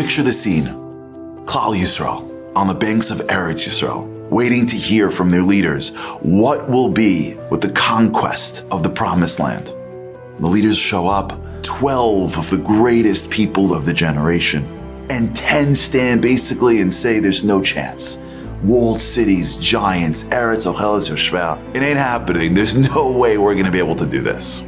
Picture the scene. Klal Yisrael on the banks of Eretz Yisrael, waiting to hear from their leaders what will be with the conquest of the Promised Land. The leaders show up, 12 of the greatest people of the generation, and 10 stand basically and say there's no chance. Walled cities, giants, Eretz Ocheles Yoshveh. It ain't happening. There's no way we're going to be able to do this.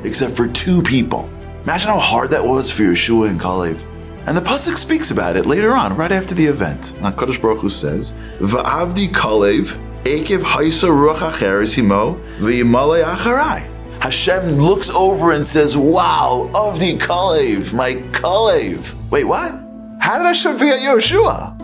Except for 2 people. Imagine how hard that was for Yeshua and Kalev. And the pasuk speaks about it later on, right after the event. HaKadosh Baruch Hu says, "Va'avdi Kalev ekev haisa ruach acheres himo v'yimalei Harary." Hashem looks over and says, "Wow, Avdi Kalev, my Kalev." Wait, what? How did Hashem forget Yeshua?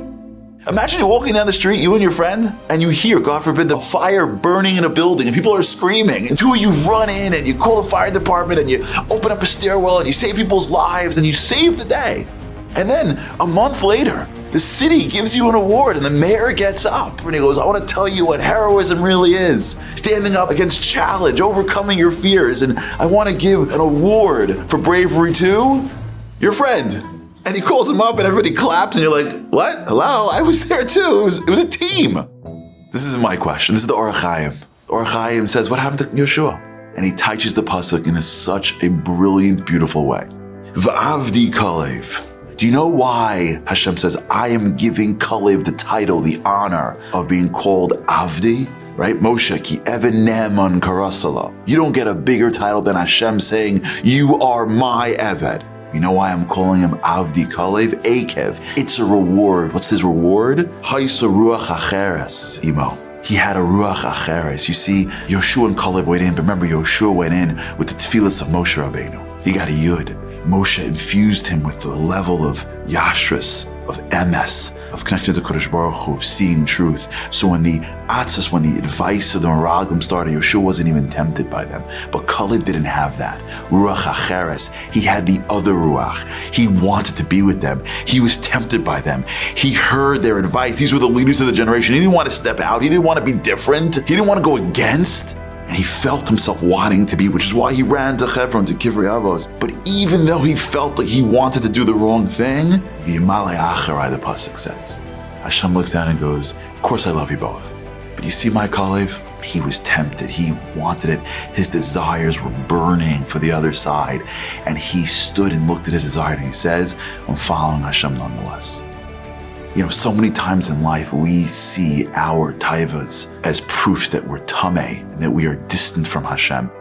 Imagine you're walking down the street, you and your friend, and you hear, God forbid, the fire burning in a building and people are screaming. And 2 of you run in and you call the fire department and you open up a stairwell and you save people's lives and you save the day. And then a month later, the city gives you an award and the mayor gets up and he goes, "I want to tell you what heroism really is. Standing up against challenge, overcoming your fears. And I want to give an award for bravery to your friend." And he calls him up and everybody claps and you're like, "What? Hello? I was there too. It was a team." This isn't my question. This is the Or HaChaim. Or HaChaim says, what happened to Yeshua? And he teaches the pasuk in such a brilliant, beautiful way. Va'avdi Kalev. Do you know why Hashem says, I am giving Kalev the title, the honor of being called Avdi? Right? Moshe, ki even ne'eman karasala. You don't get a bigger title than Hashem saying, you are my Eved. You know why I'm calling him Avdi Kalev? Akev. It's a reward. What's his reward? Haisa ruach acheres, imo. He had a ruach acheres. You see, Yoshua and Kalev went in, but remember, Yoshua went in with the tefillas of Moshe Rabbeinu. He got a yud. Moshe infused him with the level of yashras, of emes, of connecting to Kodesh Baruch Hu, of seeing truth. So when the atzas, when the advice of the Meraglim started, Yeshua wasn't even tempted by them. But Kalev didn't have that. Ruach acheres. He had the other ruach. He wanted to be with them. He was tempted by them. He heard their advice. These were the leaders of the generation. He didn't want to step out. He didn't want to be different. He didn't want to go against. And he felt himself wanting to be, which is why he ran to Hebron, to Kivrei Avos. But even though he felt like he wanted to do the wrong thing, V'yimalei Acharei, the pasuk says, Hashem looks down and goes, of course I love you both. But you see my Kalev? He was tempted. He wanted it. His desires were burning for the other side. And he stood and looked at his desire and he says, I'm following Hashem nonetheless. You know, so many times in life, we see our taivas as proofs that we're tameh and that we are distant from Hashem.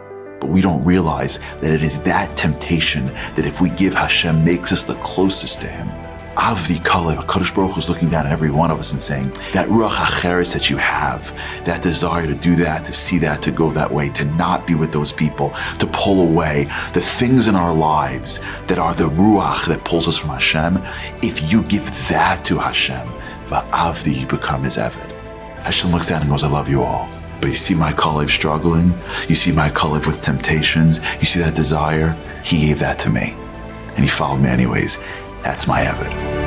But we don't realize that it is that temptation that if we give Hashem makes us the closest to Him. Avdi Kalev, HaKadosh Baruch Hu is looking down at every one of us and saying, that ruach acheres that you have, that desire to do that, to see that, to go that way, to not be with those people, to pull away, the things in our lives that are the ruach that pulls us from Hashem, if you give that to Hashem, va'avdi, you become His Eved. Hashem looks down and goes, I love you all. But you see my Kalev struggling, you see my Kalev with temptations, you see that desire, He gave that to me. And He followed me anyways. That's my Eved.